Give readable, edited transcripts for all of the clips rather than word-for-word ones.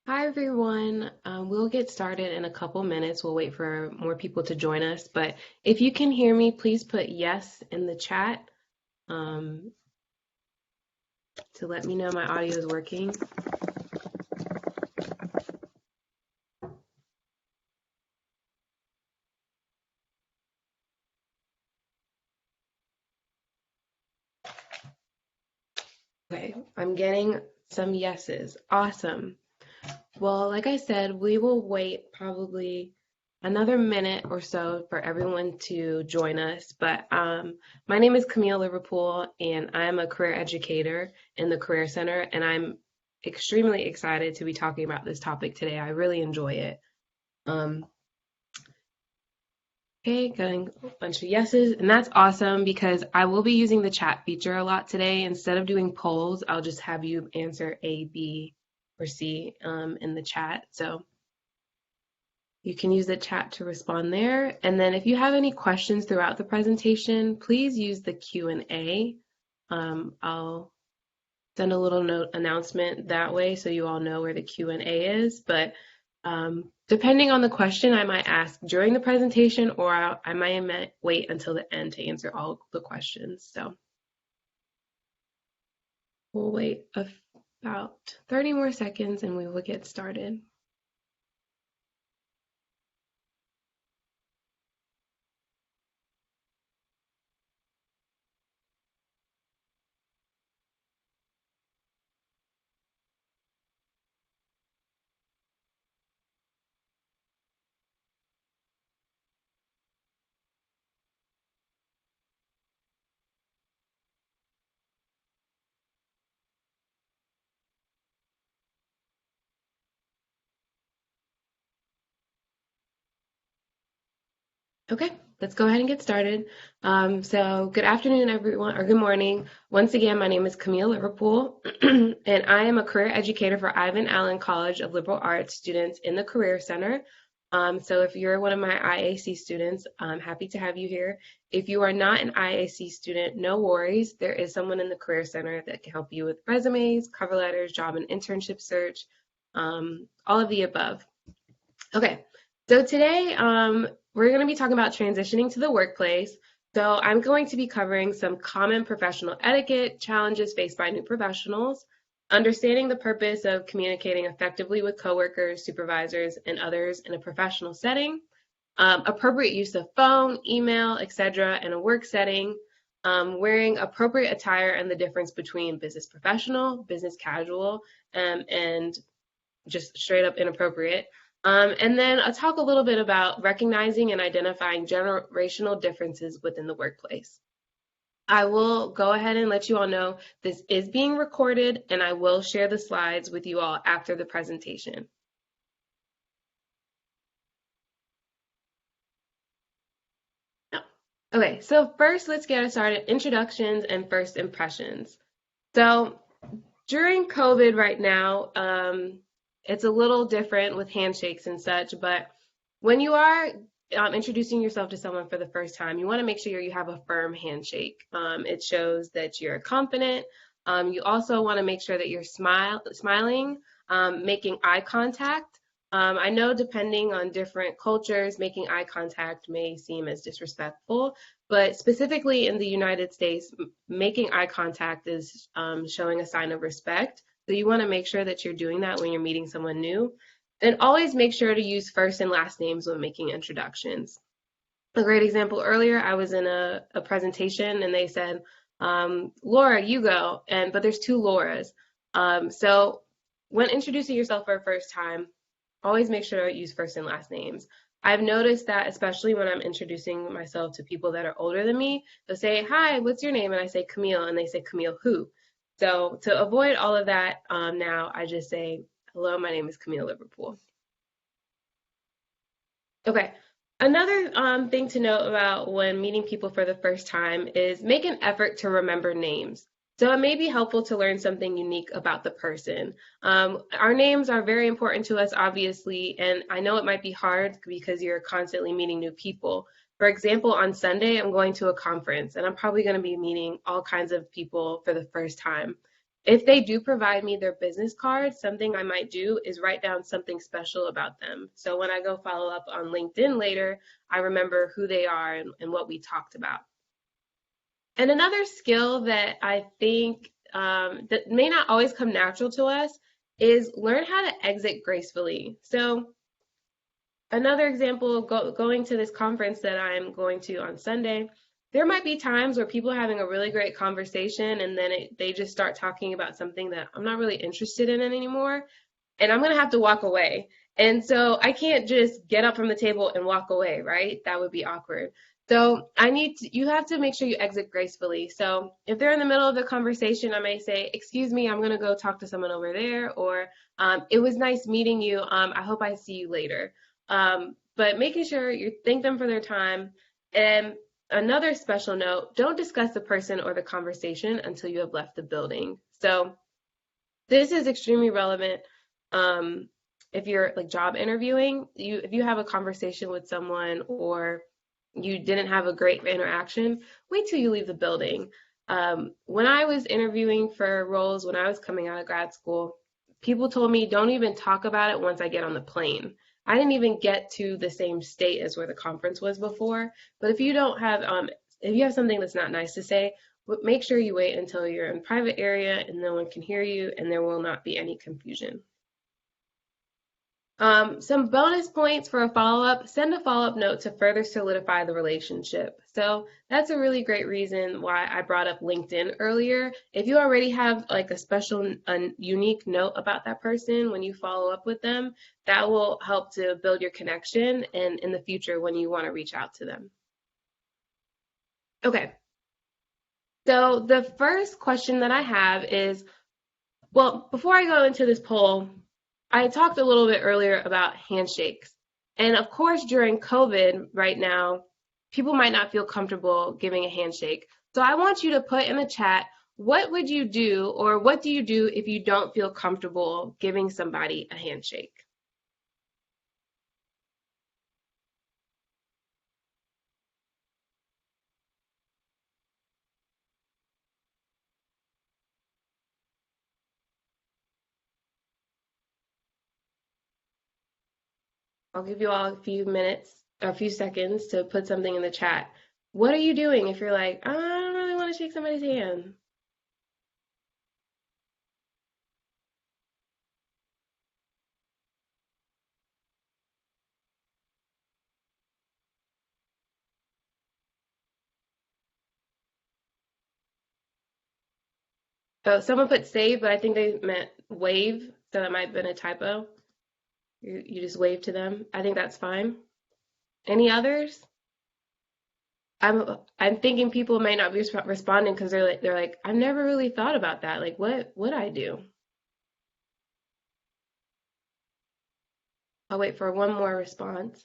Hi, everyone. We'll get started in a couple minutes. We'll wait for more people to join us. But if you can hear me, please put yes in the chat um, to let me know my audio is working. Okay, I'm getting some yeses. Awesome. Well, like I said, we will wait probably another minute or so for everyone to join us. But my name is Camille Liverpool, and I'm a career educator in the Career Center, and I'm extremely excited to be talking about this topic today. I really enjoy it. Um, okay, getting a bunch of yeses, and that's awesome because I will be using the chat feature a lot today. Instead of doing polls, I'll just have you answer A, B, or C in the chat. So you can use the chat to respond there. And then if you have any questions throughout the presentation, please use the Q&A. I'll send a little note announcement that way so you all know where the Q&A is. But depending on the question, I might ask during the presentation or I might wait until the end to answer all the questions. So we'll wait about 30 more seconds and we will get started. Okay, let's go ahead and get started. So good afternoon, everyone, or good morning. Once again, my name is Camille Liverpool, and I am a career educator for Ivan Allen College of Liberal Arts students in the Career Center. So if you're one of my IAC students, I'm happy to have you here. If you are not an IAC student, no worries. There is someone in the Career Center that can help you with resumes, cover letters, job and internship search, all of the above. Okay, so today we're going to be talking about transitioning to the workplace. So I'm going to be covering some common professional etiquette challenges faced by new professionals, understanding the purpose of communicating effectively with coworkers, supervisors, and others in a professional setting, appropriate use of phone, email, etc. in a work setting, wearing appropriate attire and the difference between business professional, business casual, and just straight up inappropriate. And then I'll talk a little bit about recognizing and identifying generational differences within the workplace. I will go ahead and let you all know this is being recorded and I will share the slides with you all after the presentation. Okay, so first let's get started. Introductions and first impressions. So during COVID right now, it's a little different with handshakes and such, but when you are introducing yourself to someone for the first time, you want to make sure you have a firm handshake. It shows that you're confident. You also want to make sure that you're smiling, making eye contact. I know depending on different cultures, making eye contact may seem as disrespectful, but specifically in the United States, making eye contact is showing a sign of respect. So you want to make sure that you're doing that when you're meeting someone new. And always make sure to use first and last names when making introductions. A great example earlier, I was in a presentation and they said, Laura, you go, but there's two Lauras. So when introducing yourself for a first time, always make sure to use first and last names. I've noticed that especially when I'm introducing myself to people that are older than me, they'll say, hi, what's your name? And I say Camille, and they say Camille who? So to avoid all of that, now I just say, hello, my name is Camille Liverpool. Okay. Another thing to note about when meeting people for the first time is make an effort to remember names. So it may be helpful to learn something unique about the person. Our names are very important to us, obviously, and I know it might be hard because you're constantly meeting new people. For example, on Sunday, I'm going to a conference and I'm probably going to be meeting all kinds of people for the first time. if they do provide me their business card, something I might do is write down something special about them. So when I go follow up on LinkedIn later, I remember who they are and what we talked about. And another skill that I think that may not always come natural to us is learn how to exit gracefully. So another example, going to this conference that I'm going to on Sunday, there might be times where people are having a really great conversation and then they just start talking about something that I'm not really interested in anymore, and I'm going to have to walk away. And so I can't just get up from the table and walk away, right? That would be awkward. So you have to make sure you exit gracefully. So if they're in the middle of the conversation, I may say, "Excuse me, I'm going to go talk to someone over there," or "It was nice meeting you. I hope I see you later." But making sure you thank them for their time. And another special note, don't discuss the person or the conversation until you have left the building. So this is extremely relevant. Um, if you're like job interviewing, if you have a conversation with someone or you didn't have a great interaction, wait till you leave the building. When I was interviewing for roles when I was coming out of grad school, people told me don't even talk about it once I get on the plane. I didn't even get to the same state as where the conference was before. But if you have something that's not nice to say, make sure you wait until you're in a private area and no one can hear you and there will not be any confusion. Some bonus points for a follow-up, send a follow-up note to further solidify the relationship. So that's a really great reason why I brought up LinkedIn earlier. If you already have like a unique note about that person when you follow up with them, that will help to build your connection and in the future when you want to reach out to them. Okay, so the first question that I have is, well, before I go into this poll, I talked a little bit earlier about handshakes. And of course, during COVID right now, people might not feel comfortable giving a handshake. So I want you to put in the chat, what would you do or what do you do if you don't feel comfortable giving somebody a handshake? I'll give you all a few minutes, a few seconds to put something in the chat. What are you doing if you're like, I don't really want to shake somebody's hand? Oh, someone put save, but I think they meant wave, so that might have been a typo. You just wave to them. I think that's fine. Any others? I'm thinking people may not be responding because they're like I've never really thought about that. Like what would I do? I'll wait for one more response.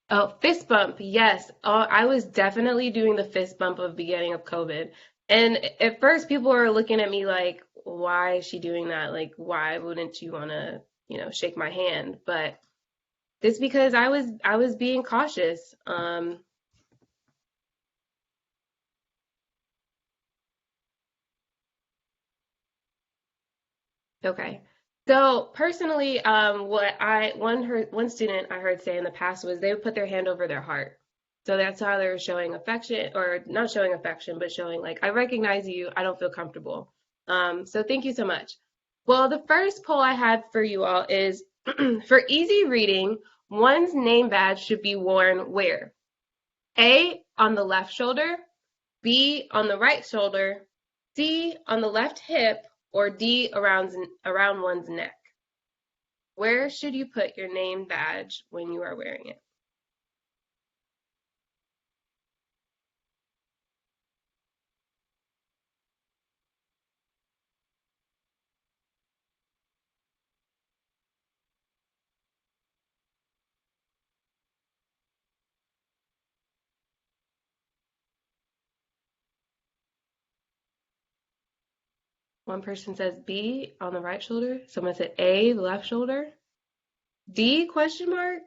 Oh, fist bump. Yes. Oh, I was definitely doing the fist bump of beginning of COVID. And at first people were looking at me like, why is she doing that? Like, why wouldn't you want to, shake my hand? But it's because I was being cautious. Okay. So personally, what I one student I heard say in the past was they would put their hand over their heart. So that's how they're showing affection, or not showing affection, but showing like I recognize you, I don't feel comfortable. So thank you so much. Well, the first poll I had for you all is for easy reading, one's name badge should be worn where? A, on the left shoulder, B, on the right shoulder, C, on the left hip, or D, around one's neck. Where should you put your name badge when you are wearing it? One person says B, on the right shoulder. Someone said A, the left shoulder. D, question mark?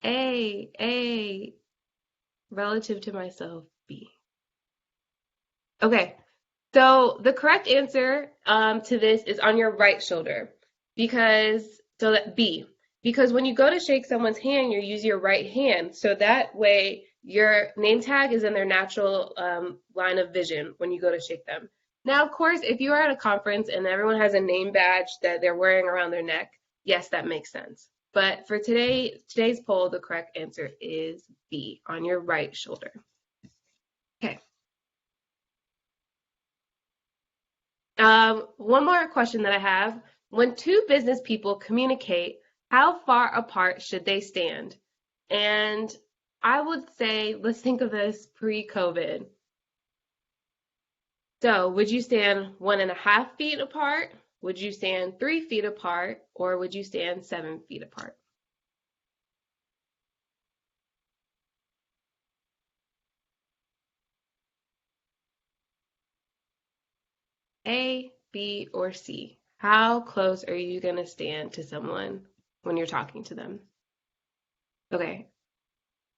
A. Relative to myself, B. Okay, so the correct answer to this is on your right shoulder because, so that B, because when you go to shake someone's hand, you use your right hand. So that way your name tag is in their natural line of vision when you go to shake them. Now, of course, if you are at a conference and everyone has a name badge that they're wearing around their neck, yes, that makes sense. But for today's poll, the correct answer is B, on your right shoulder. Okay. One more question that I have. When two business people communicate, how far apart should they stand? And I would say, let's think of this pre-COVID. So, would you stand 1.5 feet apart? Would you stand 3 feet apart? Or would you stand 7 feet apart? A, B, or C? How close are you going to stand to someone when you're talking to them? Okay,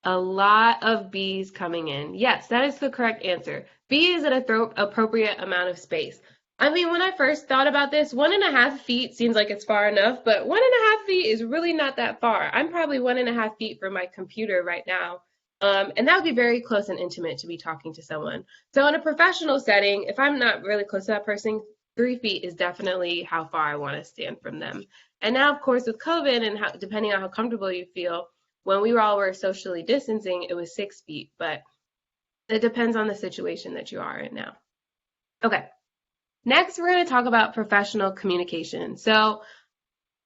a lot of B's coming in. Yes, that is the correct answer. B is an appropriate amount of space. I mean, when I first thought about this, 1.5 feet seems like it's far enough, but 1.5 feet is really not that far. I'm probably 1.5 feet from my computer right now. And that would be very close and intimate to be talking to someone. So in a professional setting, if I'm not really close to that person, 3 feet is definitely how far I want to stand from them. And now, of course, with COVID and depending on how comfortable you feel, when we were socially distancing, it was 6 feet, but it depends on the situation that you are in now. Okay, next we're going to talk about professional communication. So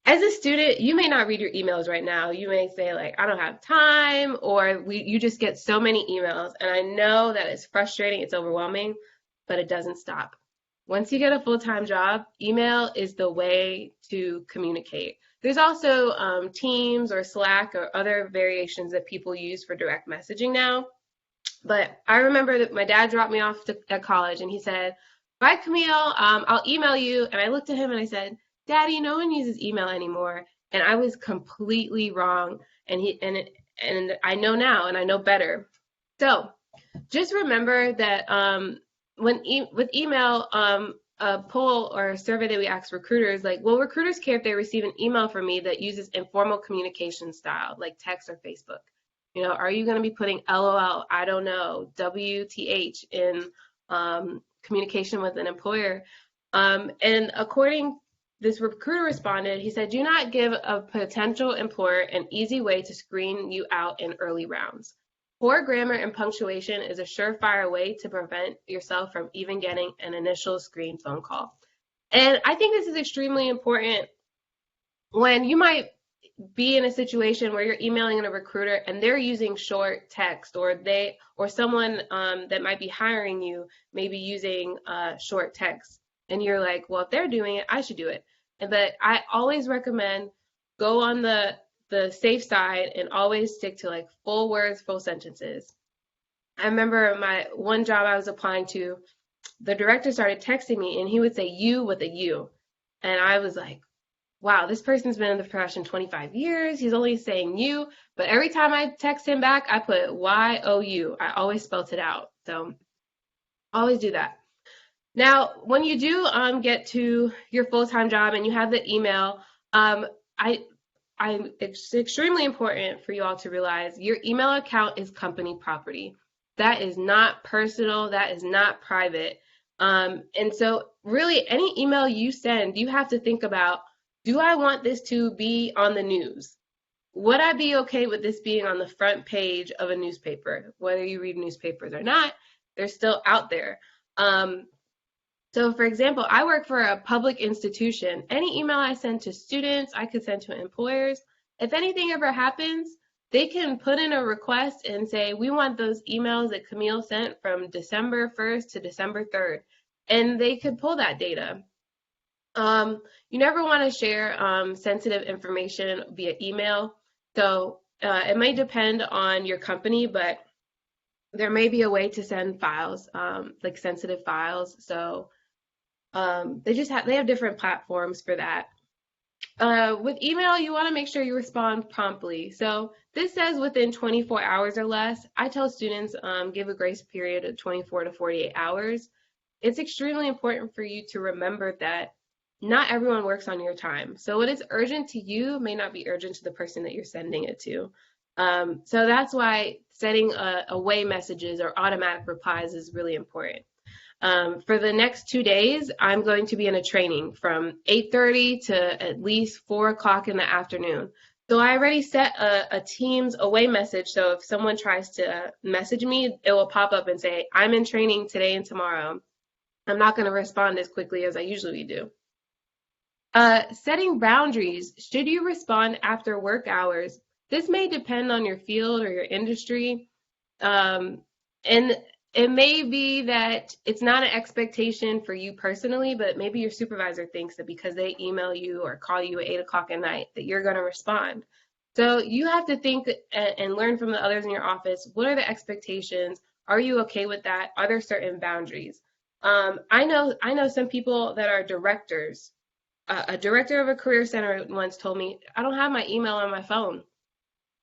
as a student, you may not read your emails right now. You may say like, I don't have time, or you just get so many emails. And I know that it's frustrating, it's overwhelming, but it doesn't stop. Once you get a full-time job, email is the way to communicate. There's also Teams or Slack or other variations that people use for direct messaging now. But I remember that my dad dropped me off at college and he said, bye, Camille, I'll email you. And I looked at him and I said, Daddy, no one uses email anymore. And I was completely wrong. And I know now and I know better. So just remember that with email, a poll or a survey that we ask recruiters, like, will recruiters care if they receive an email from me that uses informal communication style, like text or Facebook? You know, are you going to be putting LOL, I don't know, WTH in communication with an employer? And according, this recruiter responded, he said, do not give a potential employer an easy way to screen you out in early rounds. Poor grammar and punctuation is a surefire way to prevent yourself from even getting an initial screen phone call. And I think this is extremely important when you might be in a situation where you're emailing a recruiter and they're using short text, or someone that might be hiring you may be using short text, and you're like, well, if they're doing it, I should do it. But I always recommend go on the safe side and always stick to like full words, full sentences. I remember my one job I was applying to, the director started texting me and he would say you with a U. And I was like, wow, this person's been in the profession 25 years. He's only saying you. But every time I text him back, I put YOU. I always spelt it out. So always do that. Now, when you do get to your full-time job and you have the email, it's extremely important for you all to realize your email account is company property. That is not personal. That is not private. And so really any email you send, you have to think about, do I want this to be on the news? Would I be okay with this being on the front page of a newspaper? Whether you read newspapers or not, they're still out there. So for example, I work for a public institution. Any email I send to students, I could send to employers. If anything ever happens, they can put in a request and say, we want those emails that Camille sent from December 1st to December 3rd. And they could pull that data. You never want to share sensitive information via email. So it may depend on your company, but there may be a way to send files, like sensitive files. So they have different platforms for that. With email, you want to make sure you respond promptly. So this says within 24 hours or less. I tell students give a grace period of 24 to 48 hours. It's extremely important for you to remember that not everyone works on your time. So what is urgent to you may not be urgent to the person that you're sending it to. So that's why setting away messages or automatic replies is really important. For the next 2 days, I'm going to be in a training from 8:30 to at least 4 o'clock in the afternoon. So I already set a Teams away message. So if someone tries to message me, it will pop up and say, I'm in training today and tomorrow. I'm not going to respond as quickly as I usually do. Setting boundaries. Should you respond after work hours? This may depend on your field or your industry. And it may be that it's not an expectation for you personally, but maybe your supervisor thinks that because they email you or call you at 8 o'clock at night that you're going to respond. So you have to think and learn from the others in your office. What are the expectations? Are you okay with that? Are there certain boundaries? I know some people that are directors. A director of a career center once told me, I don't have my email on my phone.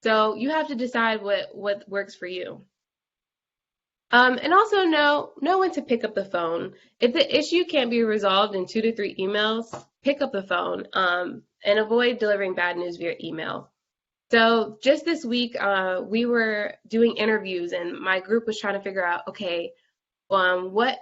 So you have to decide what works for you. And also know when to pick up the phone. If the issue can't be resolved in 2 to 3 emails, pick up the phone and avoid delivering bad news via email. So just this week, we were doing interviews, and my group was trying to figure out, okay, what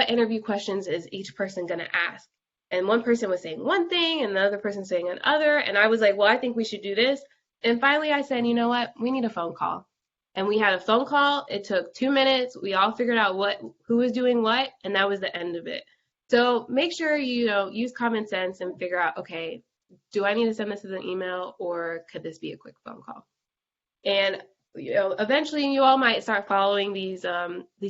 interview questions is each person going to ask? And one person was saying one thing, and the other person saying another, and I was like, well, I think we should do this. And finally, I said, you know what? We need a phone call. And we had a phone call. It took 2 minutes. We all figured out who was doing what, and that was the end of it. So make sure you use common sense and figure out, okay, do I need to send this as an email, or could this be a quick phone call? And eventually you all might start following these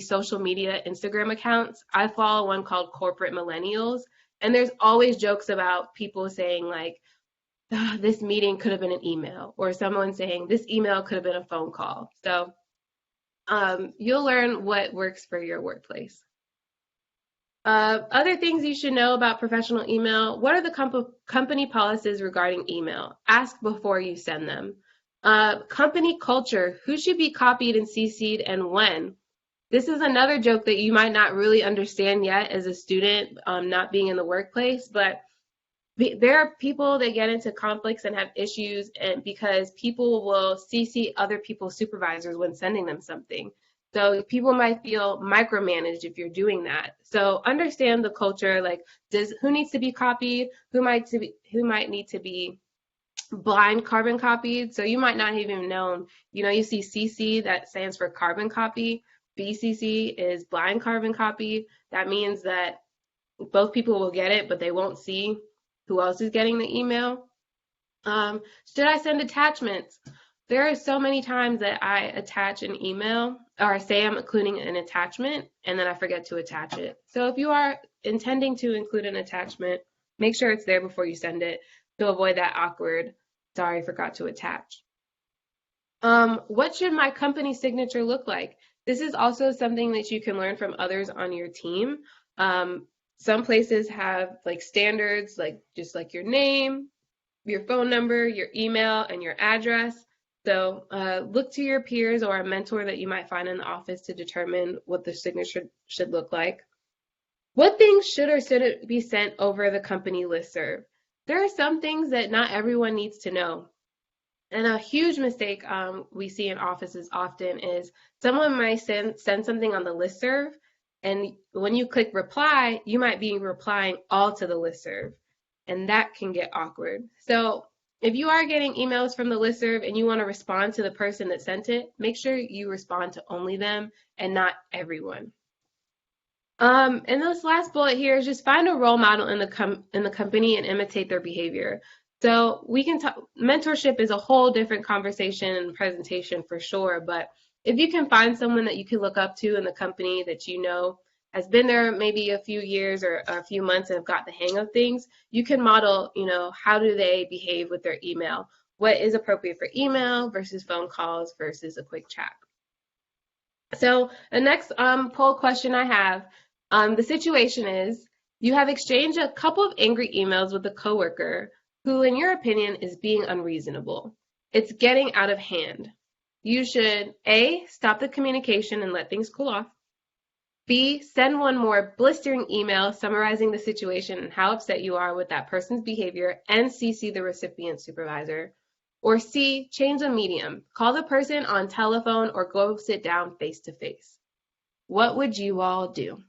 social media Instagram accounts. I follow one called Corporate Millennials, and there's always jokes about people saying like, "Ah, this meeting could have been an email," or someone saying this email could have been a phone call. So you'll learn what works for your workplace. Other things you should know about professional email. What are the company policies regarding email? Ask before you send them. Company culture. Who should be copied and CC'd and when? This is another joke that you might not really understand yet as a student, not being in the workplace, but there are people that get into conflicts and have issues, and because people will CC other people's supervisors when sending them something. So people might feel micromanaged if you're doing that. So understand the culture, like who needs to be copied, who might need to be blind carbon copied. So you might not even know, you see CC, that stands for carbon copy. BCC is blind carbon copy. That means that both people will get it, but they won't see who else is getting the email. Should I send attachments? There are so many times that I attach an email, or I say I'm including an attachment and then I forget to attach it. So if you are intending to include an attachment, make sure it's there before you send it to avoid that awkward, sorry, forgot to attach. What should my company signature look like? This is also something that you can learn from others on your team. Some places have like standards, like just like your name, your phone number, your email, and your address. So look to your peers or a mentor that you might find in the office to determine what the signature should look like. What things should or shouldn't be sent over the company listserv? There are some things that not everyone needs to know. And a huge mistake we see in offices often is someone might send something on the listserv, and when you click reply, you might be replying all to the listserv, and that can get awkward. So if you are getting emails from the listserv and you want to respond to the person that sent it, make sure you respond to only them and not everyone. And this last bullet here is just find a role model in the company and imitate their behavior. So we can talk, mentorship is a whole different conversation and presentation for sure, but if you can find someone that you can look up to in the company that you know has been there maybe a few years or a few months and have got the hang of things, you can model, how do they behave with their email? What is appropriate for email versus phone calls versus a quick chat? So the next poll question I have, the situation is you have exchanged a couple of angry emails with a coworker. who, in your opinion, is being unreasonable. It's getting out of hand. You should A, stop the communication and let things cool off. B, send one more blistering email summarizing the situation and how upset you are with that person's behavior and CC the recipient supervisor. Or C, change the medium. Call the person on telephone or go sit down face to face. What would you all do?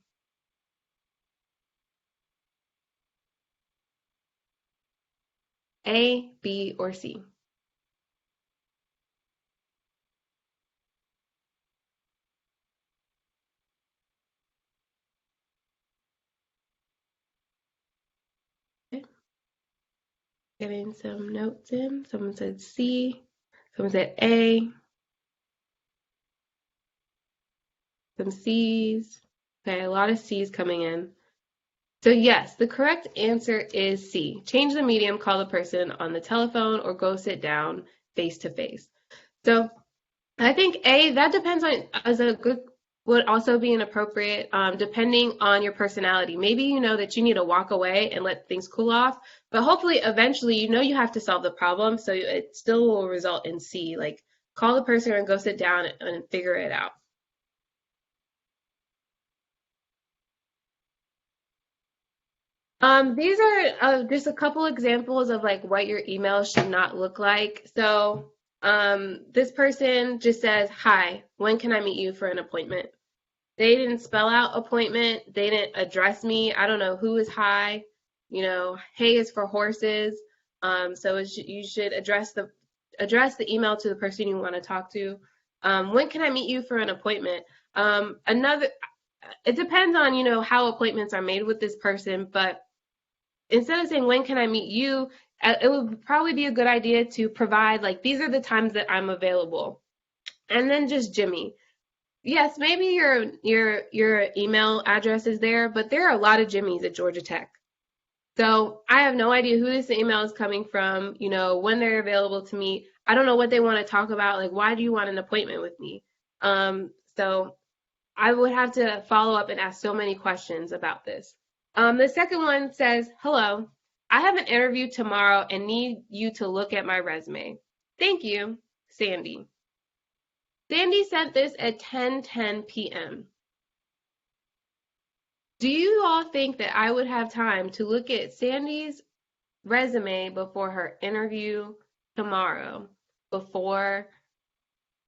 A, B, or C? Okay. Getting some notes in. Someone said C. Someone said A. Some C's. Okay, a lot of C's coming in. So yes, the correct answer is C. Change the medium, call the person on the telephone, or go sit down face to face. So I think A, that depends on, as a good, would also be inappropriate, depending on your personality. Maybe you know that you need to walk away and let things cool off, but hopefully eventually you know you have to solve the problem, so it still will result in C, like call the person and go sit down and figure it out. These are just a couple examples of like what your email should not look like. So, this person just says, "Hi, when can I meet you for an appointment?" They didn't spell out appointment. They didn't address me. I don't know who is hi. You know, hey is for horses. So you should address the email to the person you want to talk to. When can I meet you for an appointment? Another, it depends on, you know, how appointments are made with this person, but instead of saying when can I meet you, it would probably be a good idea to provide like these are the times that I'm available, and then just Jimmy. Yes, maybe your email address is there, but there are a lot of Jimmys at Georgia Tech. So I have no idea who this email is coming from, you know, when they're available to meet. I don't know what they want to talk about. Like, why do you want an appointment with me? So I would have to follow up and ask so many questions about this. The second one says, "Hello, I have an interview tomorrow and need you to look at my resume. Thank you, Sandy." Sandy sent this at 10:10 p.m. Do you all think that I would have time to look at Sandy's resume before her interview tomorrow, before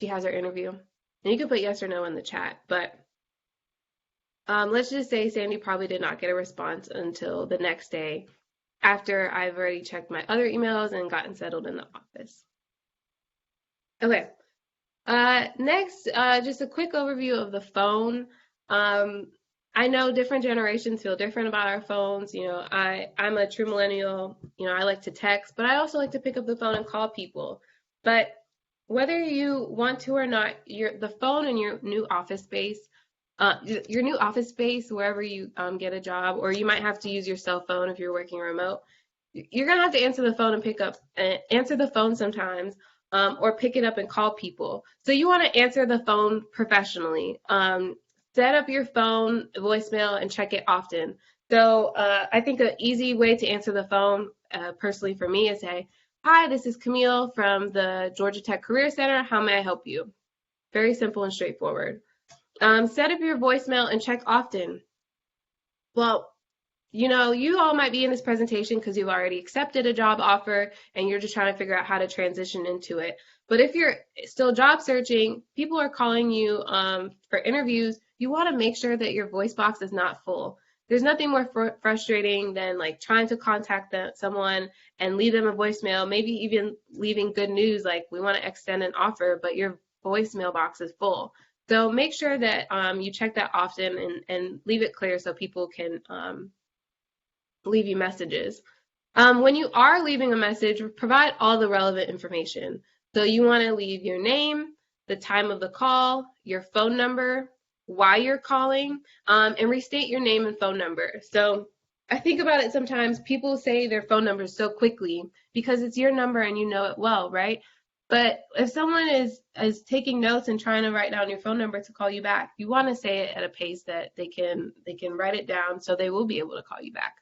she has her interview? And you can put yes or no in the chat, but let's just say Sandy probably did not get a response until the next day after I've already checked my other emails and gotten settled in the office. Okay, next, just a quick overview of the phone. Um, I know different generations feel different about our phones. You know, I'm a true millennial. You know, I like to text, but I also like to pick up the phone and call people. But whether you want to or not, the phone in your new office space, wherever you get a job, or you might have to use your cell phone if you're working remote. You're gonna have to answer the phone and answer the phone sometimes, or pick it up and call people. So you want to answer the phone professionally. Set up your phone voicemail and check it often. So I think an easy way to answer the phone, personally for me, is say, "Hi, this is Camille from the Georgia Tech Career Center. How may I help you?" Very simple and straightforward. Set up your voicemail and check often. Well, you know, you all might be in this presentation because you've already accepted a job offer and you're just trying to figure out how to transition into it. But if you're still job searching, people are calling you for interviews, you want to make sure that your voice box is not full. There's nothing more frustrating than like trying to contact someone and leave them a voicemail, maybe even leaving good news like we want to extend an offer, but your voicemail box is full. So make sure that you check that often and leave it clear so people can leave you messages. When you are leaving a message, provide all the relevant information. So you want to leave your name, the time of the call, your phone number, why you're calling, and restate your name and phone number. So I think about it sometimes, people say their phone numbers so quickly because it's your number and you know it well, right? But if someone is taking notes and trying to write down your phone number to call you back, you want to say it at a pace that they can write it down so they will be able to call you back.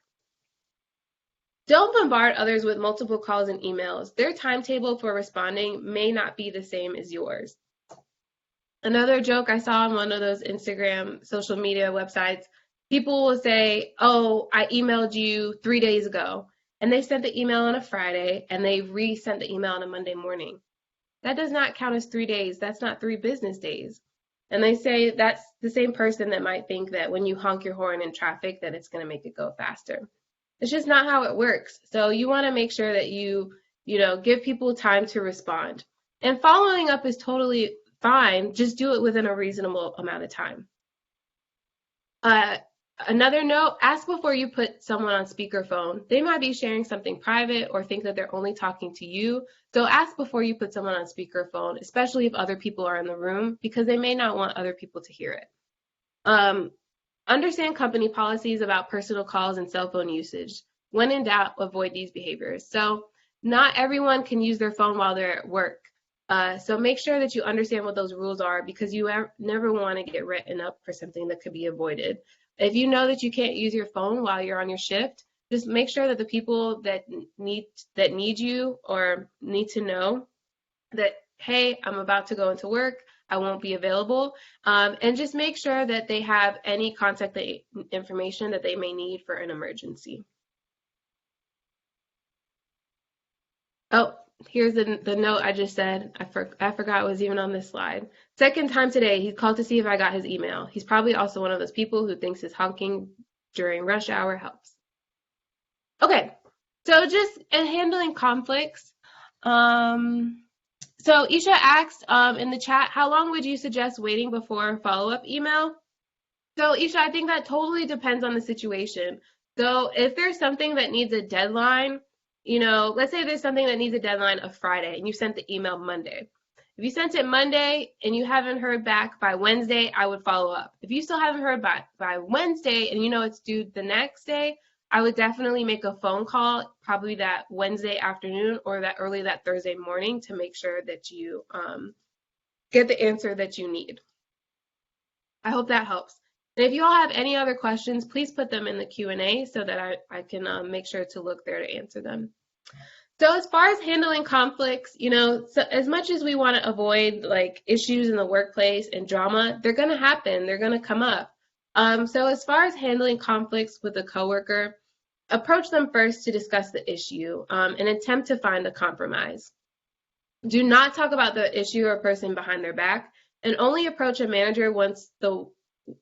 Don't bombard others with multiple calls and emails. Their timetable for responding may not be the same as yours. Another joke I saw on one of those Instagram social media websites, people will say, "Oh, I emailed you 3 days ago." And they sent the email on a Friday and they resent the email on a Monday morning. That does not count as 3 days. That's not 3 business days. And they say that's the same person that might think that when you honk your horn in traffic that it's going to make it go faster. It's just not how it works. So you want to make sure that you give people time to respond. And following up is totally fine. Just do it within a reasonable amount of time. Uh, Another note, ask before you put someone on speakerphone. They might be sharing something private or think that they're only talking to you. So ask before you put someone on speakerphone, especially if other people are in the room, because they may not want other people to hear it. Understand company policies about personal calls and cell phone usage. When in doubt, avoid these behaviors. So not everyone can use their phone while they're at work. So make sure that you understand what those rules are, because you never want to get written up for something that could be avoided. If you know that you can't use your phone while you're on your shift, just make sure that the people that need you or need to know that, hey, I'm about to go into work, I won't be available, and just make sure that they have any contact information that they may need for an emergency. Oh, here's the note I just said. I forgot it was even on this slide. Second time today, he called to see if I got his email. He's probably also one of those people who thinks his honking during rush hour helps. Okay, so just handling conflicts. So Isha asked in the chat, how long would you suggest waiting before a follow-up email? So Isha, I think that totally depends on the situation. So if there's something that needs a deadline, let's say there's something that needs a deadline of Friday and you sent the email Monday. If you sent it Monday and you haven't heard back by Wednesday, I would follow up. If you still haven't heard back by Wednesday and you know it's due the next day, I would definitely make a phone call probably that Wednesday afternoon or that Thursday morning to make sure that you get the answer that you need. I hope that helps. And if you all have any other questions, please put them in the Q&A so that I can make sure to look there to answer them. So as far as handling conflicts, so as much as we want to avoid like issues in the workplace and drama, they're going to happen. They're going to come up. So as far as handling conflicts with a coworker, approach them first to discuss the issue and attempt to find a compromise. Do not talk about the issue or person behind their back, and only approach a manager once the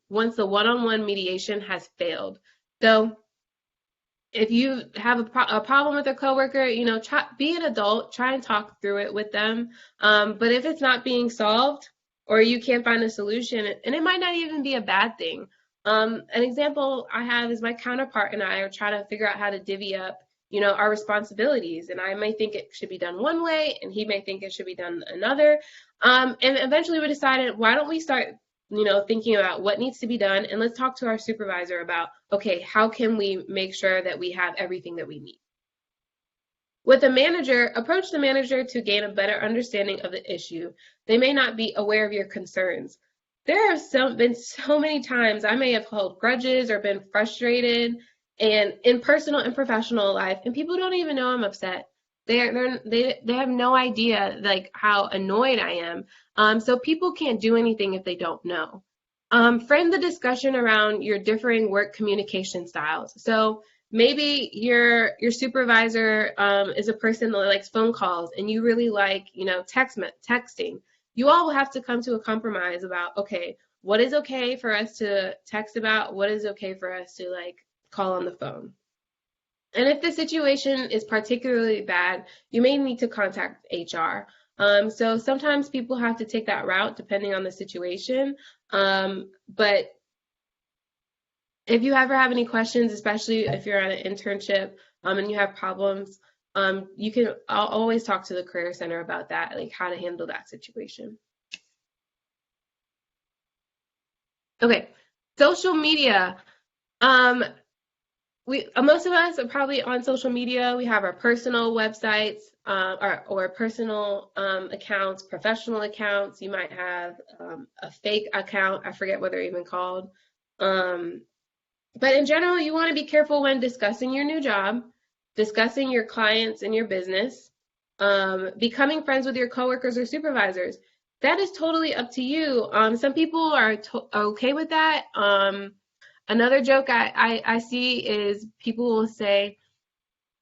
one-on-one mediation has failed. So if you have a problem with a coworker, be an adult, try and talk through it with them. But if it's not being solved or you can't find a solution, and it might not even be a bad thing. An example I have is my counterpart and I are trying to figure out how to divvy up, our responsibilities. And I may think it should be done one way and he may think it should be done another. And eventually we decided, why don't we start thinking about what needs to be done, and let's talk to our supervisor about, okay, how can we make sure that we have everything that we need? With a manager, approach the manager to gain a better understanding of the issue. They may not be aware of your concerns. There have been so many times I may have held grudges or been frustrated, and in personal and professional life, and people don't even know I'm upset. They have no idea like how annoyed I am. So people can't do anything if they don't know. Frame the discussion around your differing work communication styles. So maybe your supervisor is a person that likes phone calls, and you really like texting. You all will have to come to a compromise about, okay, what is okay for us to text about? What is okay for us to call on the phone? And if the situation is particularly bad, you may need to contact HR. So sometimes people have to take that route depending on the situation. But if you ever have any questions, especially if you're on an internship and you have problems, you can always talk to the Career Center about that, like how to handle that situation. Okay, social media. Most of us are probably on social media. We have our personal websites or personal accounts, professional accounts. You might have a fake account. I forget what they're even called. But in general, you want to be careful when discussing your new job. discussing your clients and your business, becoming friends with your coworkers or supervisors. That is totally up to you. Some people are okay with that. Another joke I see is people will say,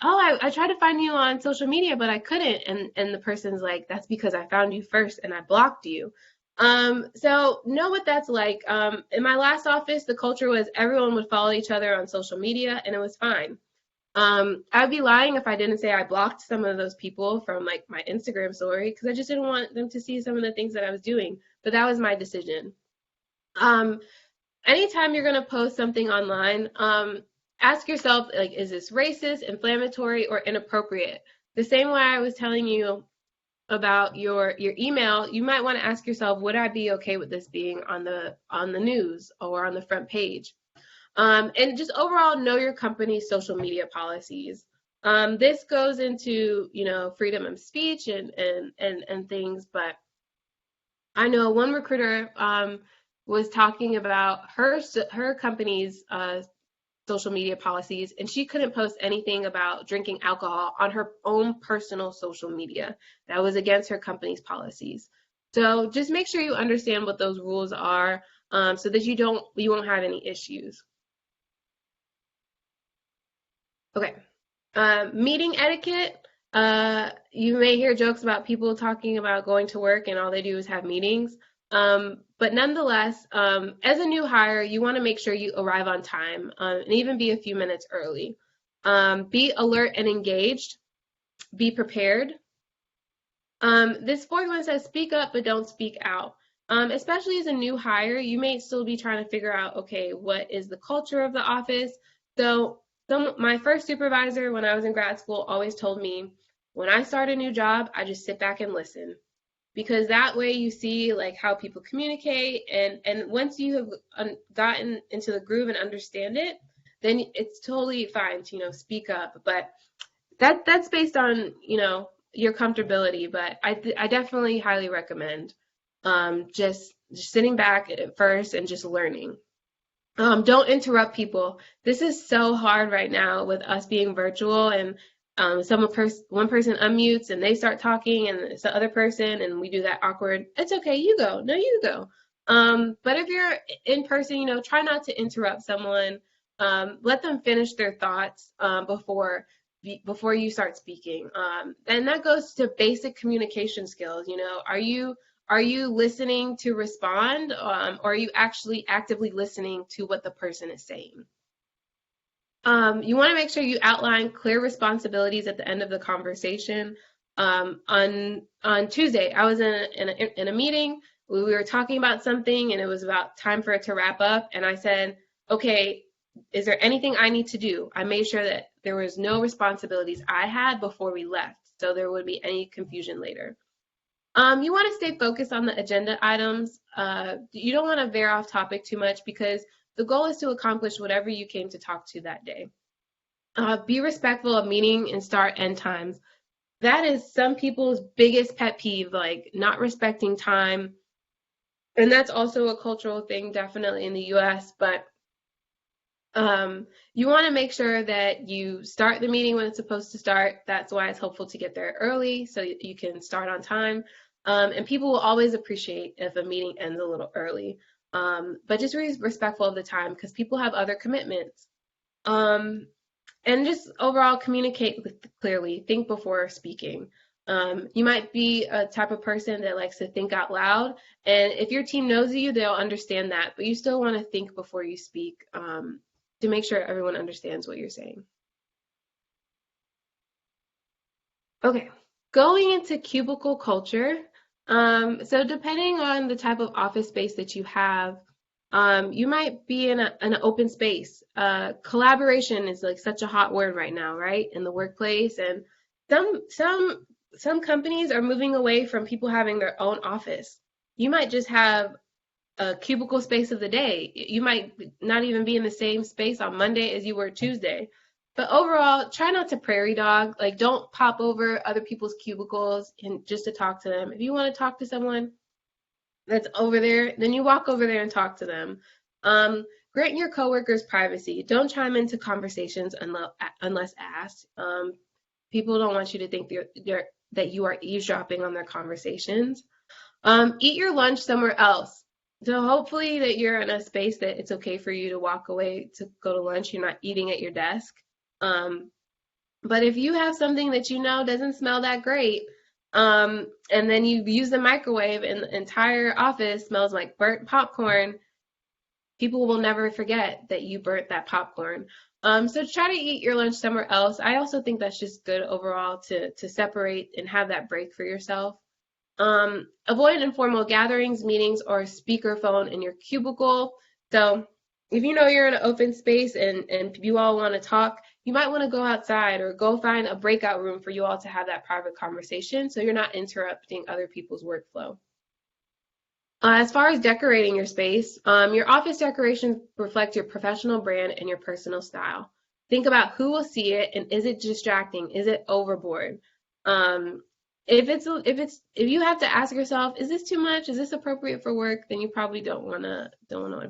"Oh, I tried to find you on social media, but I couldn't." And the person's like, "That's because I found you first and I blocked you." So know what that's like. In my last office, the culture was everyone would follow each other on social media, and it was fine. I'd be lying if I didn't say I blocked some of those people from like my Instagram story because I just didn't want them to see some of the things that I was doing. But that was my decision. Um, Anytime you're gonna post something online, ask yourself like, is this racist, inflammatory, or inappropriate? The same way I was telling you about your email, you might want to ask yourself, would I be okay with this being on the news or on the front page? And just overall know your company's social media policies. This goes into, you know, freedom of speech and things, but I know one recruiter was talking about her company's social media policies, and she couldn't post anything about drinking alcohol on her own personal social media. That was against her company's policies. So just make sure you understand what those rules are, so that you won't have any issues. Okay. Meeting etiquette. You may hear jokes about people talking about going to work and all they do is have meetings. But nonetheless, as a new hire, you want to make sure you arrive on time, and even be a few minutes early. Be alert and engaged. Be prepared. This fourth one says speak up, but don't speak out. Especially as a new hire, you may still be trying to figure out, okay, what is the culture of the office? So, my first supervisor when I was in grad school always told me, when I start a new job, I just sit back and listen, because that way you see like how people communicate, and once you have gotten into the groove and understand it, then it's totally fine to, you know, speak up. But that's based on, you know, your comfortability. But I definitely highly recommend just sitting back at first and just learning. Don't interrupt people. This is so hard right now with us being virtual, and one person unmutes and they start talking and it's the other person and we do that awkward, it's okay, you go. No, you go. But if you're in person, you know, try not to interrupt someone. Let them finish their thoughts before you start speaking. And that goes to basic communication skills. You know, are you listening to respond, or are you actually actively listening to what the person is saying? You want to make sure you outline clear responsibilities at the end of the conversation. On Tuesday, I was in a meeting. We were talking about something, and it was about time for it to wrap up. And I said, "Okay, is there anything I need to do?" I made sure that there was no responsibilities I had before we left, so there would be any confusion later. You want to stay focused on the agenda items. You don't want to veer off topic too much because the goal is to accomplish whatever you came to talk to that day. Be respectful of meeting and start end times. That is some people's biggest pet peeve, like not respecting time. And that's also a cultural thing, definitely in the US. But you want to make sure that you start the meeting when it's supposed to start. That's why it's helpful to get there early so you can start on time. And people will always appreciate if a meeting ends a little early. But just be respectful of the time because people have other commitments. And just overall communicate clearly. Think before speaking. You might be a type of person that likes to think out loud. And if your team knows you, they'll understand that. But you still want to think before you speak, to make sure everyone understands what you're saying. Okay, going into cubicle culture. So depending on the type of office space that you have, you might be in an open space. Collaboration is like such a hot word right now, right? In the workplace, and some companies are moving away from people having their own office. You might just have a cubicle space of the day. You might not even be in the same space on Monday as you were Tuesday. But overall, try not to prairie dog. Like, don't pop over other people's cubicles and just to talk to them. If you want to talk to someone that's over there, then you walk over there and talk to them. Grant your coworkers privacy. Don't chime into conversations unless asked. People don't want you to think that you are eavesdropping on their conversations. Eat your lunch somewhere else. So hopefully that you're in a space that it's okay for you to walk away to go to lunch. You're not eating at your desk. Um, but if you have something that you know doesn't smell that great, and then you use the microwave and the entire office smells like burnt popcorn, people will never forget that you burnt that popcorn. So try to eat your lunch somewhere else. I also think that's just good overall to separate and have that break for yourself. Avoid informal gatherings, meetings, or speakerphone in your cubicle. So if you know you're in an open space and you all want to talk, you might want to go outside or go find a breakout room for you all to have that private conversation so you're not interrupting other people's workflow. As far as decorating your space, your office decorations reflect your professional brand and your personal style. Think about who will see it and is it distracting? Is it overboard? Um, if you have to ask yourself, is this too much? Is this appropriate for work? Then you probably don't wanna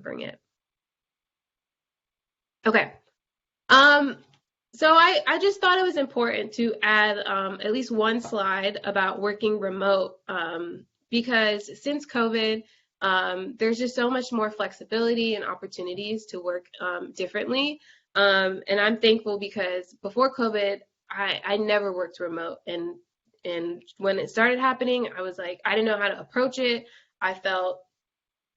bring it. Okay. Um, so I just thought it was important to add at least one slide about working remote because since COVID, there's just so much more flexibility and opportunities to work differently. And I'm thankful because before COVID, I never worked remote. And when it started happening, I was like, I didn't know how to approach it. I felt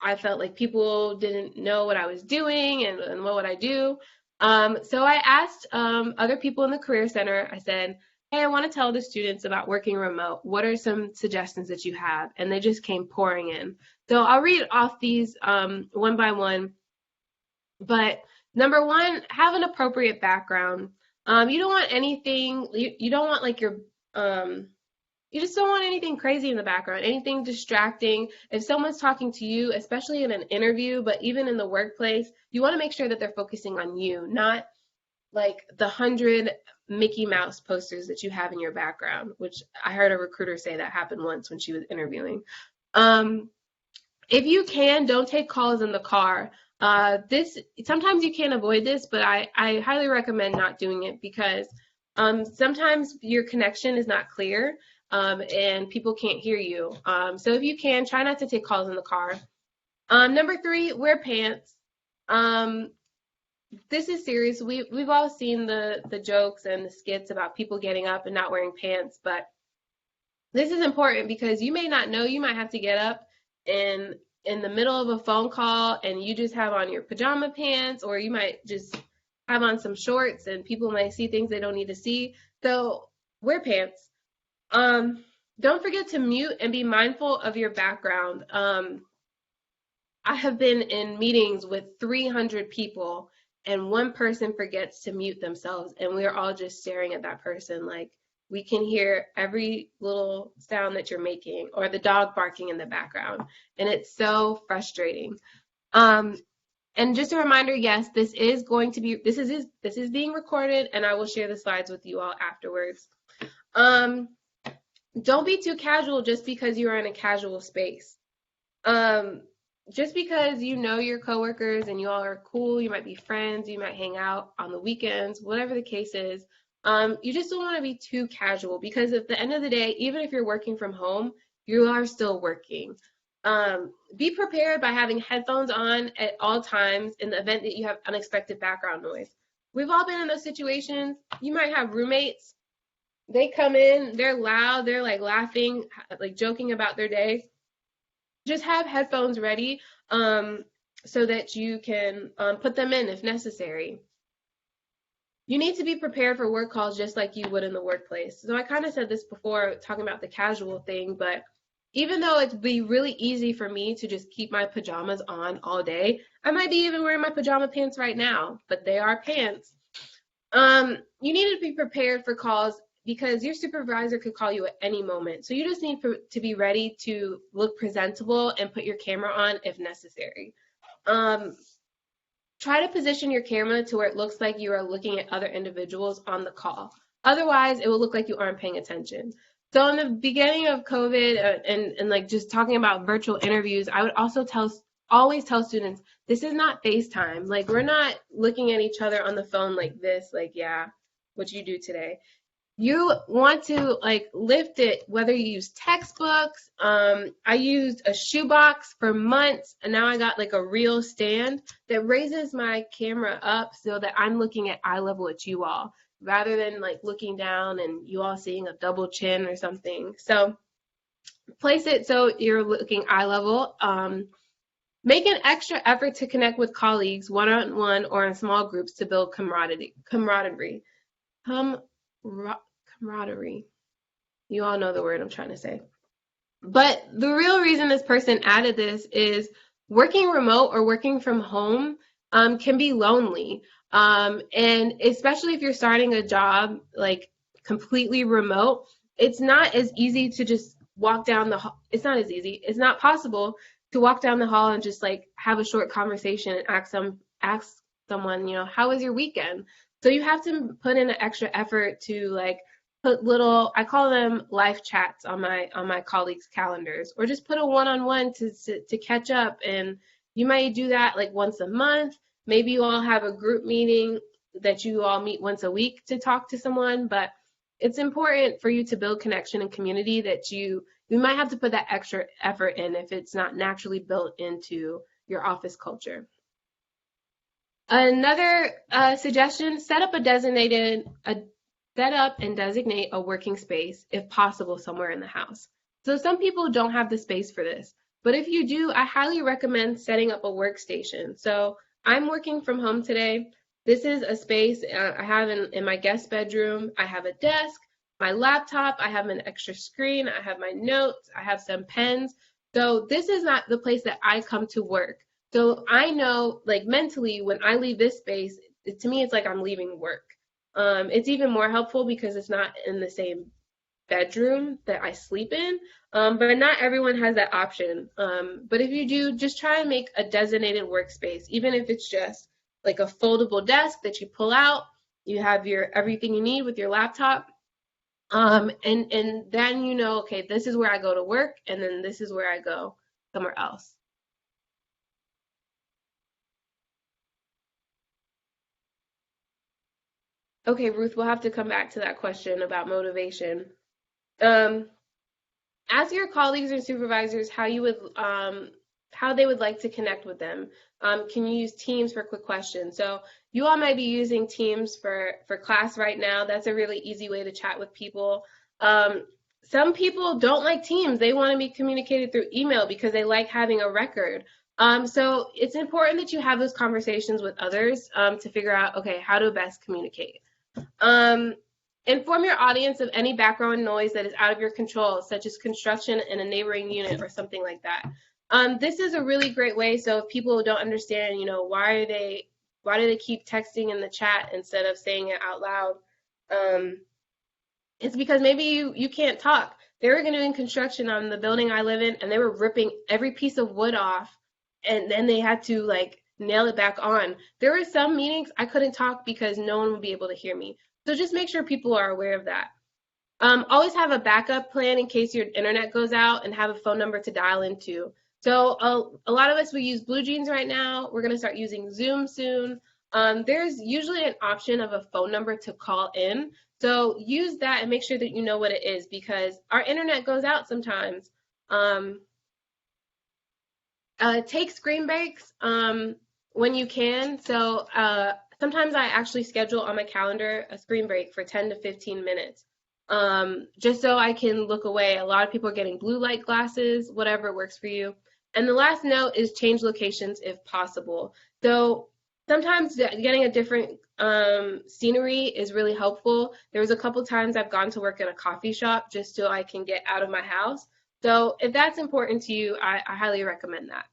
I felt like people didn't know what I was doing and what would I do. So I asked other people in the Career Center, I said, hey, I want to tell the students about working remote. What are some suggestions that you have? And they just came pouring in. So I'll read off these one by one. But number one, have an appropriate background. You don't want anything, you don't want like um, you just don't want anything crazy in the background, anything distracting. If someone's talking to you, especially in an interview, but even in the workplace, you want to make sure that they're focusing on you, not like the 100 Mickey Mouse posters that you have in your background, which I heard a recruiter say that happened once when she was interviewing. Um, if you can, don't take calls in the car. This sometimes you can't avoid this, but I highly recommend not doing it because sometimes your connection is not clear and people can't hear you. So if you can, try not to take calls in the car. Number three, wear pants. Um, this is serious. We've all seen the jokes and the skits about people getting up and not wearing pants, but this is important because you may not know you might have to get up in the middle of a phone call and you just have on your pajama pants, or you might just have on some shorts and people might see things they don't need to see. So wear pants. Don't forget to mute and be mindful of your background. I have been in meetings with 300 people and one person forgets to mute themselves and we're all just staring at that person like we can hear every little sound that you're making or the dog barking in the background. And it's so frustrating. And just a reminder, yes, this is being recorded and I will share the slides with you all afterwards. Don't be too casual just because you're in a casual space. Just because you know your coworkers and you all are cool, you might be friends, you might hang out on the weekends, whatever the case is, you just don't want to be too casual because at the end of the day, even if you're working from home, you are still working. Be prepared by having headphones on at all times in the event that you have unexpected background noise. We've all been in those situations. You might have roommates. They come in, they're loud, they're like laughing, like joking about their day. Just have headphones ready so that you can put them in if necessary. You need to be prepared for work calls just like you would in the workplace. So I kind of said this before talking about the casual thing, but even though it'd be really easy for me to just keep my pajamas on all day, I might be even wearing my pajama pants right now, but they are pants. You need to be prepared for calls because your supervisor could call you at any moment. So you just need to be ready to look presentable and put your camera on if necessary. Try to position your camera to where it looks like you are looking at other individuals on the call. Otherwise, it will look like you aren't paying attention. So in the beginning of COVID and like just talking about virtual interviews, I would also tell always tell students, this is not FaceTime. Like, we're not looking at each other on the phone like this, like, yeah, what you do today. You want to like lift it, whether you use textbooks. I used a shoebox for months, and now I got like a real stand that raises my camera up so that I'm looking at eye level at you all, rather than like looking down and you all seeing a double chin or something. So place it so you're looking eye level. Make an extra effort to connect with colleagues one-on-one or in small groups to build camaraderie. Com- camaraderie. You all know the word I'm trying to say. But the real reason this person added this is working remote or working from home can be lonely. And especially if you're starting a job like completely remote, it's not as easy to just walk down the hall. It's not as easy. It's not possible to walk down the hall and just like have a short conversation and ask someone, how was your weekend? So you have to put in an extra effort to like put little, I call them live chats on my colleagues' calendars, or just put a one-on-one to catch up. And you might do that like once a month. Maybe you all have a group meeting that you all meet once a week to talk to someone, but it's important for you to build connection and community that you might have to put that extra effort in if it's not naturally built into your office culture. Another suggestion, set up and designate a working space, if possible, somewhere in the house. So some people don't have the space for this, but if you do, I highly recommend setting up a workstation. So I'm working from home today. This is a space I have in my guest bedroom. I have a desk, my laptop, I have an extra screen, I have my notes, I have some pens. So this is not the place that I come to work. So I know, like mentally, when I leave this space, to me, it's like I'm leaving work. It's even more helpful because it's not in the same bedroom that I sleep in, but not everyone has that option. But if you do, just try and make a designated workspace, even if it's just like a foldable desk that you pull out. You have your everything you need with your laptop, and then okay, this is where I go to work, and then this is where I go somewhere else. Okay, Ruth, we'll have to come back to that question about motivation. Um, Ask your colleagues and supervisors how they would like to connect with them. Can you use Teams for quick questions? So you all might be using Teams for class right now. That's a really easy way to chat with people. Some people don't like Teams. They want to be communicated through email because they like having a record. So it's important that you have those conversations with others to figure out, okay, how to best communicate. Um, Inform your audience of any background noise that is out of your control, such as construction in a neighboring unit or something like that. This is a really great way. So if people don't understand, why do they keep texting in the chat instead of saying it out loud? It's because maybe you can't talk. They were doing construction on the building I live in, and they were ripping every piece of wood off, and then they had to like nail it back on. There were some meetings I couldn't talk because no one would be able to hear me. So just make sure people are aware of that. Always have a backup plan in case your internet goes out, and have a phone number to dial into. So a lot of us, we use Blue Jeans right now. We're going to start using Zoom soon. There's usually an option of a phone number to call in. So use that and make sure that you know what it is, because our internet goes out sometimes. Take screen breaks when you can. So sometimes I actually schedule on my calendar a screen break for 10 to 15 minutes, just so I can look away. A lot of people are getting blue light glasses, whatever works for you. And the last note is change locations if possible. So sometimes getting a different scenery is really helpful. There was a couple times I've gone to work in a coffee shop just so I can get out of my house. So if that's important to you, I highly recommend that.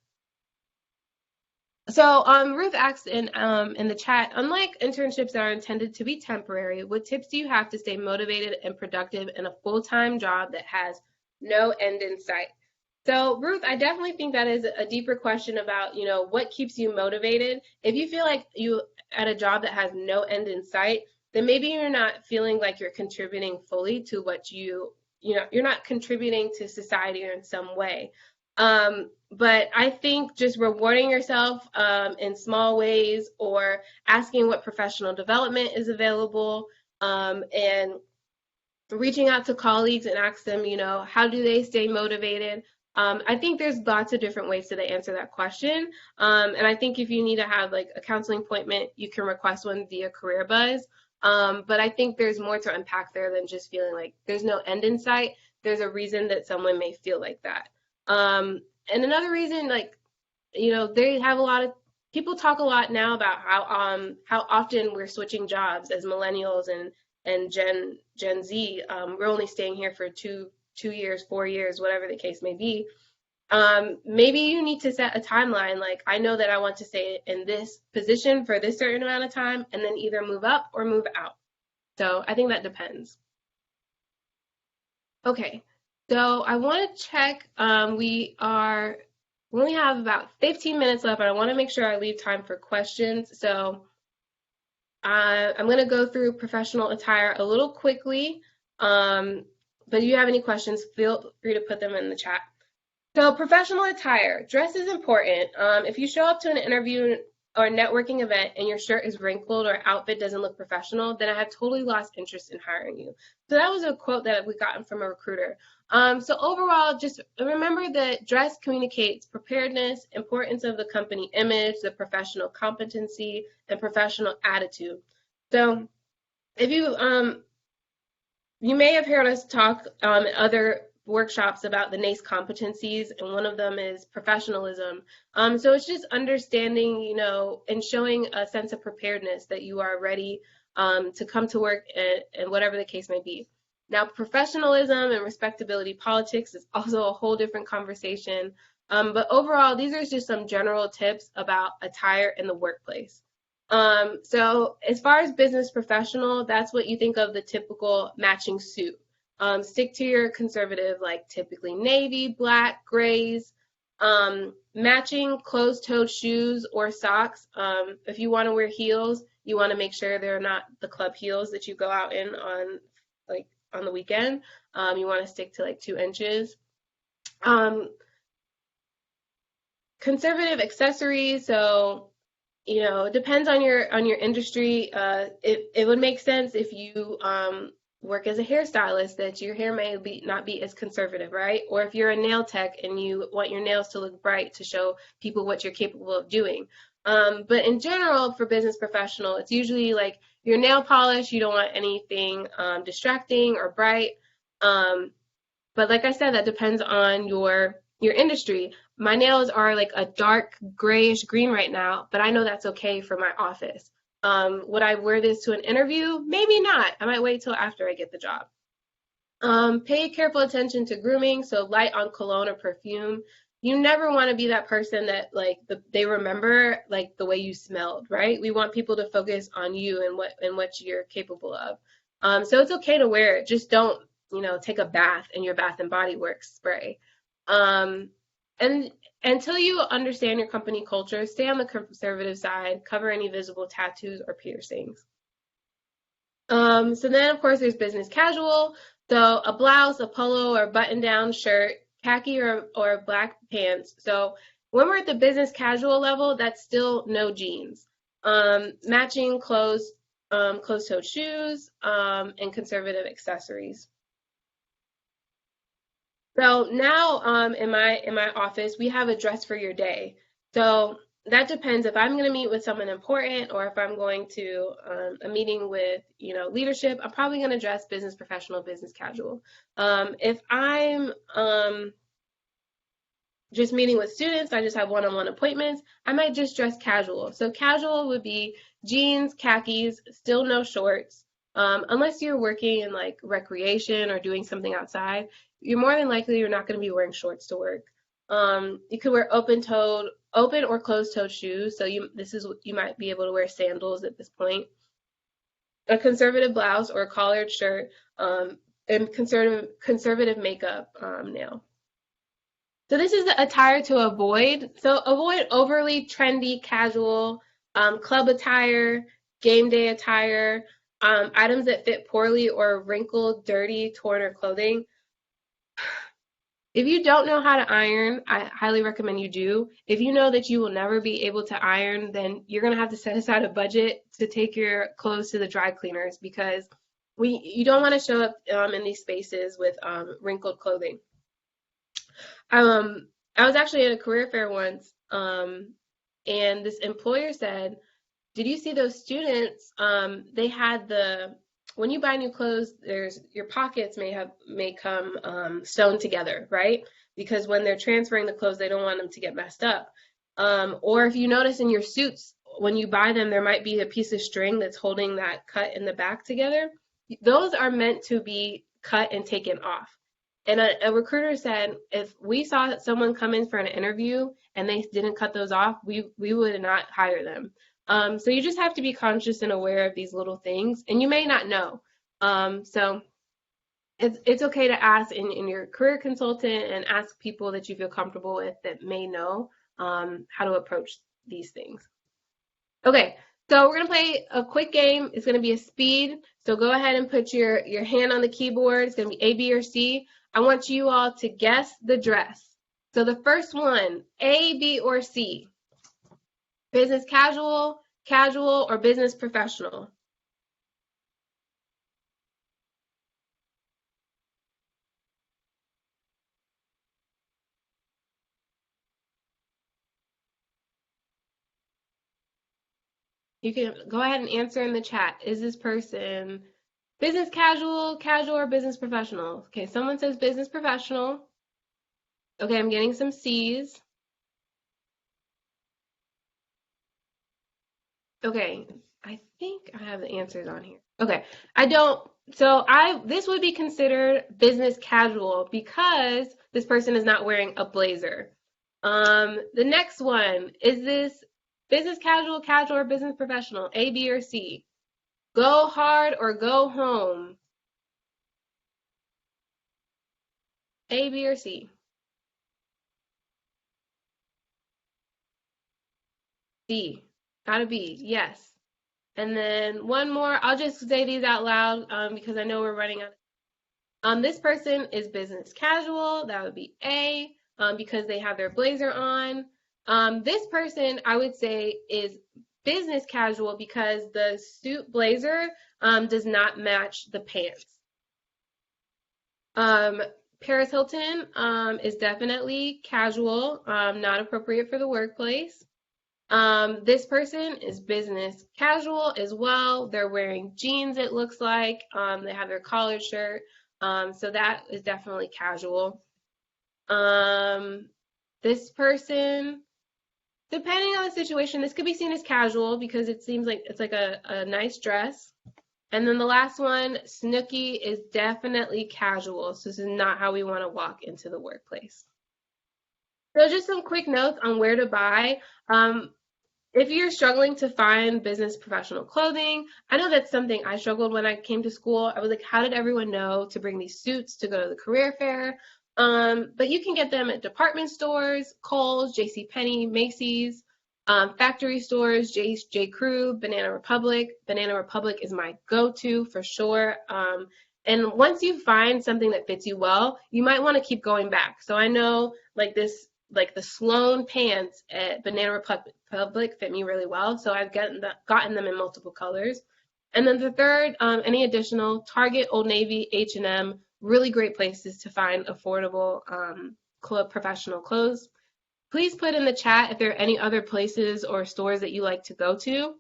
So Ruth asked in the chat, unlike internships that are intended to be temporary, what tips do you have to stay motivated and productive in a full-time job that has no end in sight? So Ruth, I definitely think that is a deeper question about, what keeps you motivated. If you feel like you at a job that has no end in sight, then maybe you're not feeling like you're contributing fully to what you're not contributing to society in some way. But I think just rewarding yourself in small ways or asking what professional development is available, and reaching out to colleagues and ask them, how do they stay motivated? I think there's lots of different ways to answer that question. And I think if you need to have like a counseling appointment, you can request one via Career Buzz. But I think there's more to unpack there than just feeling like there's no end in sight. There's a reason that someone may feel like that. And another reason, like, they have a lot of people talk a lot now about how often we're switching jobs as millennials and Gen Z. We're only staying here for two years, 4 years, whatever the case may be. Maybe you need to set a timeline. Like, I know that I want to stay in this position for this certain amount of time, and then either move up or move out. So I think that depends. Okay, so I want to check. We only have about 15 minutes left, but I want to make sure I leave time for questions. So I'm going to go through professional attire a little quickly. But if you have any questions, feel free to put them in the chat. So professional attire, dress is important. If you show up to an interview or networking event and your shirt is wrinkled or outfit doesn't look professional, then I have totally lost interest in hiring you. So that was a quote that we gotten from a recruiter. So overall, just remember that dress communicates preparedness, importance of the company image, the professional competency, and professional attitude. So if you may have heard us talk at other workshops about the NACE competencies, and one of them is professionalism. So it's just understanding, and showing a sense of preparedness that you are ready to come to work and whatever the case may be. Now, professionalism and respectability politics is also a whole different conversation. But overall, these are just some general tips about attire in the workplace. So as far as business professional, that's what you think of the typical matching suit. Stick to your conservative, like typically navy, black, grays, matching closed-toed shoes or socks. If you want to wear heels, you want to make sure they're not the club heels that you go out in on the weekend. You want to stick to like 2 inches. Conservative accessories, so it depends on your industry. It would make sense if you work as a hairstylist that your hair may not be as conservative, right? Or if you're a nail tech and you want your nails to look bright to show people what you're capable of doing. But in general, for business professional, it's usually like your nail polish. You don't want anything distracting or bright. But like I said, that depends on your industry. My nails are like a dark grayish green right now, but I know that's okay for my office. Would I wear this to an interview? Maybe not. I might wait till after I get the job. Pay careful attention to grooming, so light on cologne or perfume. You never want to be that person that they remember like the way you smelled, right? We want people to focus on you and what you're capable of. So it's okay to wear it. Just don't take a bath in your Bath and Body Works spray. And until you understand your company culture, stay on the conservative side, cover any visible tattoos or piercings. So then, of course, there's business casual. So a blouse, a polo, or button-down shirt, khaki or black pants. So when we're at the business casual level, that's still no jeans. Matching clothes, closed-toed shoes, and conservative accessories. So now in my office, we have a dress for your day. So that depends if I'm going to meet with someone important or if I'm going to a meeting with leadership. I'm probably going to dress business professional, business casual. If I'm just meeting with students, I just have one-on-one appointments, I might just dress casual. So casual would be jeans, khakis, still no shorts. Unless you're working in like recreation or doing something outside, you're more than likely you're not going to be wearing shorts to work. You could wear open or closed-toed shoes. So you might be able to wear sandals at this point. A conservative blouse or a collared shirt, and conservative makeup now. So this is the attire to avoid. So avoid overly trendy, casual, club attire, game day attire, items that fit poorly or wrinkled, dirty, torn, or clothing. If you don't know how to iron, I highly recommend you do. If you know that you will never be able to iron, then you're gonna have to set aside a budget to take your clothes to the dry cleaners because you don't want to show up in these spaces with wrinkled clothing. Um, I was actually at a career fair once, and this employer said, did you see those students? They had when you buy new clothes, there's your pockets may come sewn together, right? Because when they're transferring the clothes, they don't want them to get messed up. Or if you notice in your suits, when you buy them, there might be a piece of string that's holding that cut in the back together. Those are meant to be cut and taken off. And a recruiter said if we saw someone come in for an interview and they didn't cut those off, we would not hire them. So you just have to be conscious and aware of these little things, and you may not know. So it's okay to ask in your career consultant and ask people that you feel comfortable with that may know how to approach these things. Okay, so we're gonna play a quick game. It's gonna be a speed. So go ahead and put your hand on the keyboard. It's gonna be A, B, or C. I want you all to guess the dress. So the first one, A, B, or C. Business casual, casual, or business professional? You can go ahead and answer in the chat. Is this person business casual, casual, or business professional? Okay, someone says business professional. Okay, I'm getting some C's. Okay, I think I have the answers on here. Okay, I don't. So this would be considered business casual because this person is not wearing a blazer. The next one, is this business casual, casual, or business professional? A, B, or C? Go hard or go home? A, B, or C? D. Gotta be. Yes. And then one more. I'll just say these out loud because I know we're running out. This person is business casual. That would be A because they have their blazer on. This person, I would say, is business casual because the suit blazer does not match the pants. Um, Paris Hilton is definitely casual, not appropriate for the workplace. This person is business casual as well. They're wearing jeans, it looks like. They have their collared shirt. So that is definitely casual. This person, depending on the situation, this could be seen as casual because it seems like it's like a nice dress. And then the last one, Snooki, is definitely casual. So this is not how we want to walk into the workplace. So just some quick notes on where to buy. If you're struggling to find business professional clothing, I know that's something I struggled when I came to school. I was like, how did everyone know to bring these suits to go to the career fair? But you can get them at department stores, Kohl's, JCPenney, Macy's, factory stores, J. Crew, Banana Republic. Banana Republic is my go-to for sure. And once you find something that fits you well, you might want to keep going back. So I know like the Sloan pants at Banana Republic fit me really well. So I've gotten them in multiple colors. And then the third, any additional Target, Old Navy, H&M, really great places to find affordable professional clothes. Please put in the chat if there are any other places or stores that you like to go to,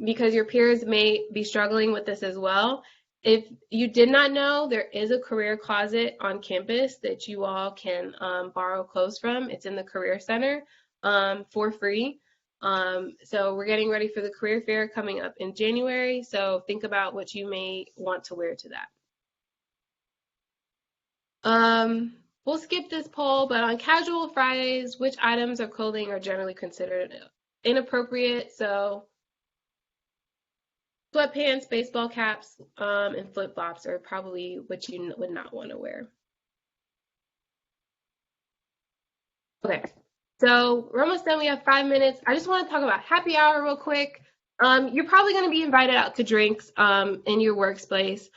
because your peers may be struggling with this as well. If you did not know, there is a career closet on campus that you all can borrow clothes from. It's in the Career Center for free. So we're getting ready for the career fair coming up in January. So think about what you may want to wear to that. We'll skip this poll, but on casual Fridays, which items of clothing are generally considered inappropriate? So sweatpants, baseball caps, and flip-flops are probably what you would not want to wear. Okay, so we're almost done. We have 5 minutes. I just want to talk about happy hour real quick. You're probably going to be invited out to drinks in your workspace.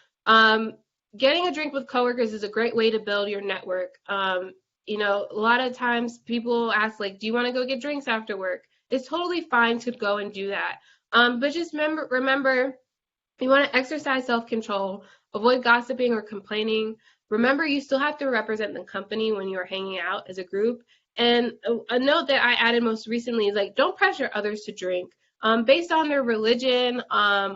getting a drink with coworkers is a great way to build your network. A lot of times people ask, like, do you want to go get drinks after work? It's totally fine to go and do that. But just remember, you want to exercise self-control, avoid gossiping or complaining. Remember, you still have to represent the company when you're hanging out as a group. And a note that I added most recently is like, don't pressure others to drink. Based on their religion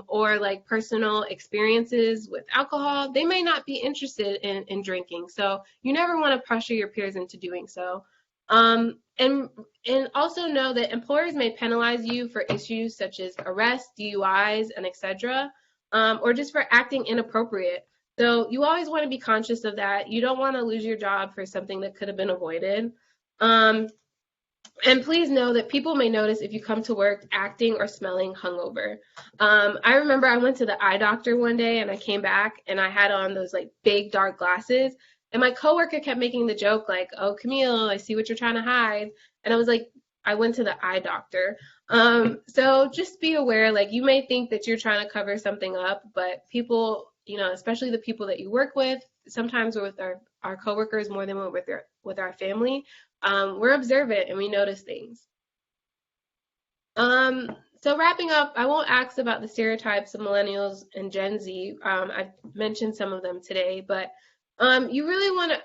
or like personal experiences with alcohol, they may not be interested in drinking. So you never want to pressure your peers into doing so. And also know that employers may penalize you for issues such as arrests, DUIs, and etc., or just for acting inappropriate. So you always want to be conscious of that. You don't want to lose your job for something that could have been avoided. Um, and please know that people may notice if you come to work acting or smelling hungover. I remember I went to the eye doctor one day and I came back and I had on those like big dark glasses. And my coworker kept making the joke like, "Oh, Camille, I see what you're trying to hide." And I was like, I went to the eye doctor. So just be aware, like you may think that you're trying to cover something up, but people, especially the people that you work with, sometimes we're with our coworkers more than we're with our family. We're observant and we notice things. So wrapping up, I won't ask about the stereotypes of millennials and Gen Z. I've mentioned some of them today, but you really want to,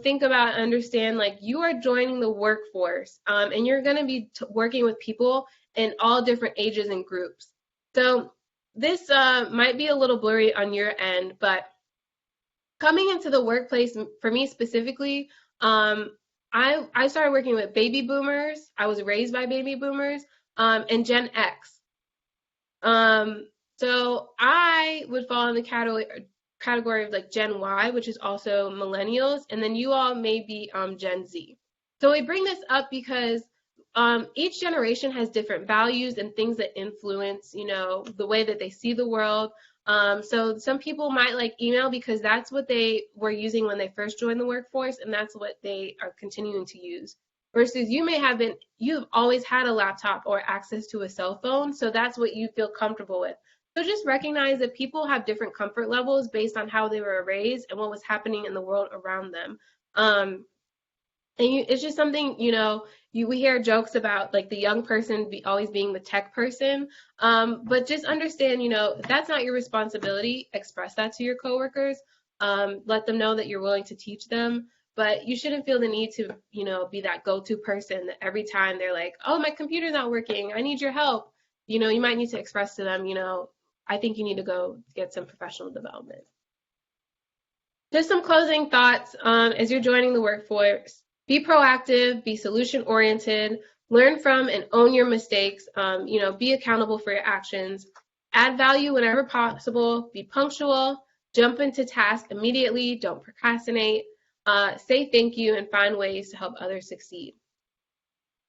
think about and understand like you are joining the workforce, and you're going to be working with people in all different ages and groups. So this might be a little blurry on your end, but coming into the workplace for me specifically, I started working with baby boomers. I was raised by baby boomers, and Gen X. So I would fall in the category of like Gen Y, which is also millennials, and then you all may be Gen Z. So we bring this up because each generation has different values and things that influence, the way that they see the world. So some people might like email because that's what they were using when they first joined the workforce, and that's what they are continuing to use. Versus you've always had a laptop or access to a cell phone, so that's what you feel comfortable with. So just recognize that people have different comfort levels based on how they were raised and what was happening in the world around them. It's just something, we hear jokes about like the young person always being the tech person. But just understand, if that's not your responsibility, express that to your coworkers. Let them know that you're willing to teach them. But you shouldn't feel the need to, be that go-to person that every time they're like, oh, my computer's not working, I need your help. You might need to express to them, I think you need to go get some professional development. Just some closing thoughts as you're joining the workforce. Be proactive, be solution oriented, learn from and own your mistakes, be accountable for your actions, add value whenever possible, be punctual, jump into tasks immediately, don't procrastinate, say thank you, and find ways to help others succeed.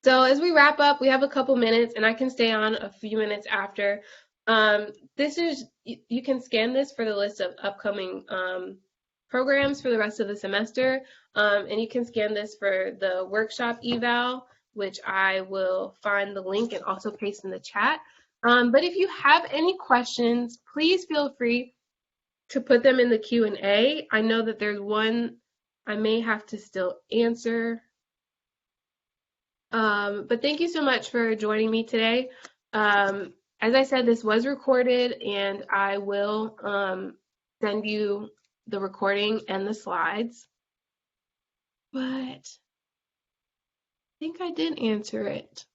So as we wrap up, we have a couple minutes, and I can stay on a few minutes after. You can scan this for the list of upcoming programs for the rest of the semester, and you can scan this for the workshop eval, which I will find the link and also paste in the chat. But if you have any questions, please feel free to put them in the Q&A. I know that there's one I may have to still answer. But thank you so much for joining me today. As I said, this was recorded, and I will send you the recording and the slides. But I think I did answer it.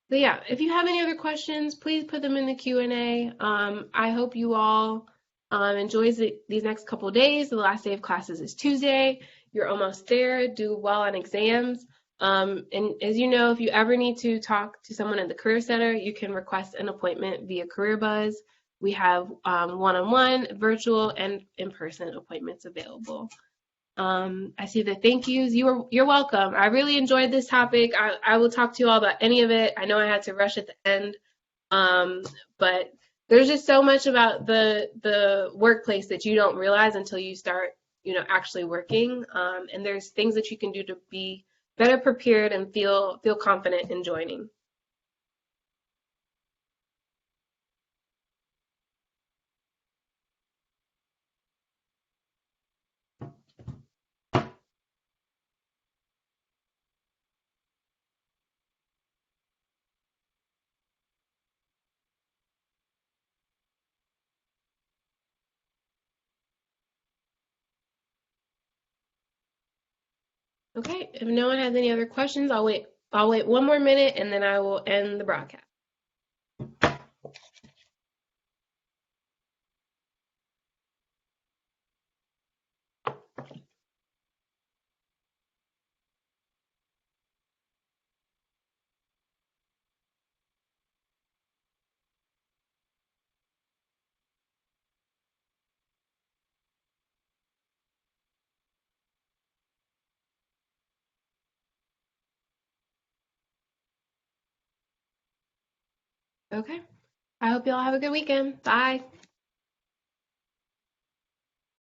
So yeah, if you have any other questions, please put them in the Q&A. I hope you all enjoy these next couple of days. The last day of classes is Tuesday. You're almost there. Do well on exams. And as you know, if you ever need to talk to someone at the Career Center, you can request an appointment via Career Buzz. We have one-on-one, virtual, and in-person appointments available. I see the thank yous. You're welcome. I really enjoyed this topic. I will talk to you all about any of it. I know I had to rush at the end, but there's just so much about the workplace that you don't realize until you start, actually working. And there's things that you can do to be better prepared and feel confident in joining. Okay, if no one has any other questions, I'll wait one more minute and then I will end the broadcast. Okay. I hope you all have a good weekend. Bye.